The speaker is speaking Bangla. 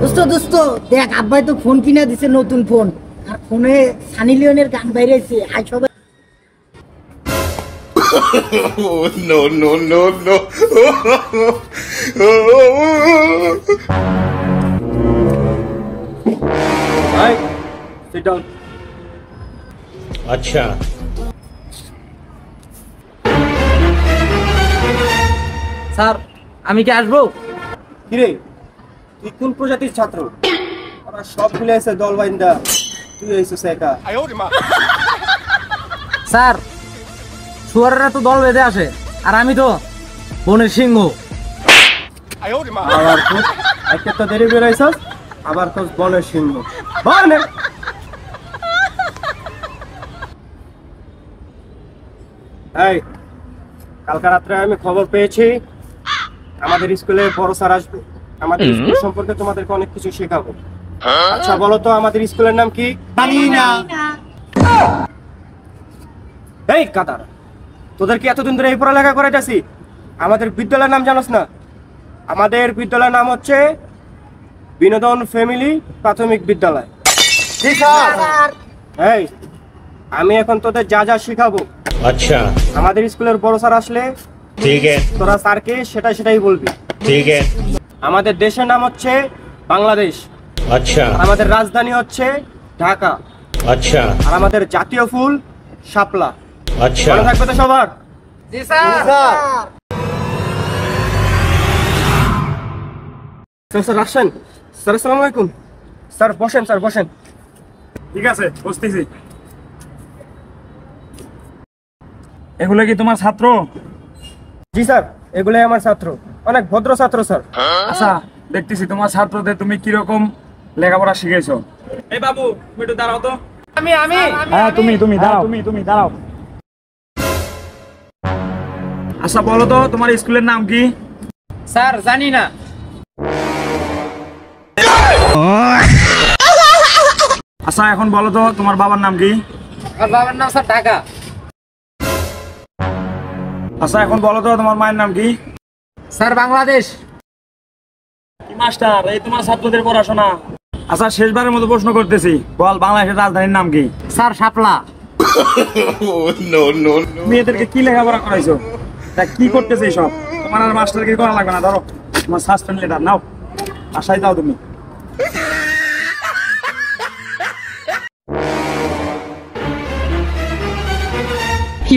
দোস্ত দোস্ত দেখ আব্বাই তো ফোন কিনা দিছে, নতুন ফোন। আর ফোনে সানি লিওনের গান বাইরেছে। আজ সবাই no, no, no, no. Hi, sit down. अच्छा স্যার আমি কি আসবো? কিরে তুই কোন প্রজাতির ছাত্র? ওরা সব মিলে এসে দল বাইন্দা, তুই এসেছিস একা। স্যার শুয়ারেরা তো দল বেঁধে আসে, আর আমি তো বনের সিংহ। আবার তো একটা তো দেরি বেরোইছস, আবার তো বনের সিংহ। বনে এই কালকে রাত্রে আমি খবর পেয়েছি আমাদের স্কুলে বড় স্যার আসবে। আমাদের স্কুল সম্পর্কে তোমাদেরকে অনেক কিছু শেখাবো। আচ্ছা বলো তো আমাদের স্কুলের নাম কি? জানি না। এই কাতার, তোদের কি এতদিন ধরে এই পড়ালেখা করাইতাছি? আমাদের বিদ্যালয়ের নাম জানোস না? আমাদের বিদ্যালয়ের নাম হচ্ছে বিনোদন ফ্যামিলি প্রাথমিক বিদ্যালয়। ঠিক স্যার। এই আমি এখন তোদের যা যা শিখাবো, अच्छा আমাদের স্কুলের বড় স্যার আসলে ठीक है তোরা স্যারকে সেটাই বলবি। ठीक है আমাদের দেশের নাম হচ্ছে বাংলাদেশ, अच्छा আর আমাদের রাজধানী হচ্ছে ঢাকা, अच्छा আর আমাদের জাতীয় ফুল শাপলা। अच्छा মনে থাকবে তো সবার? জি স্যার। স্যার আসেন। স্যার আসসালামু আলাইকুম। স্যার বসেন, স্যার বসেন। ঠিক আছে, বসতেছি। এগুলো কি তোমার ছাত্র? জি স্যার, এগুলাই আমার ছাত্র, অনেক ভদ্র ছাত্র স্যার। আচ্ছা, দেখতেছি তোমার ছাত্রদের তুমি কিরকম লেখাপড়া শিখেছো। এই বাবু তুমি একটু দাঁড়াও তো। আমি হ্যাঁ তুমি দাঁড়াও, তুমি দাঁড়াও। আচ্ছা বলো তো তোমার স্কুলের নাম কি? স্যার জানি না। আচ্ছা এখন বলো তো তোমার বাবার নাম কি? আমার বাবার নাম স্যার ঢাকা। আচ্ছা এখন বলো তো তোমার মায়ের নাম কি? স্যার বাংলাদেশ। মাস্টার এই তোমার ছাত্রদের পড়াশোনা। আচ্ছা শেষবারের মতো প্রশ্ন করতেছি, বল বাংলাদেশের রাজধানীর নাম কি? স্যার শাপলা। no, no, no. তুমি এদেরকে কি লেখাপড়া করাইছো? তা কি করতেছে সব? তোমার আর মাস্টারকে করা লাগবে না, ধরো তোমার সাসপেন্ড লেটার নাও, আশাই দাও তুমি। কি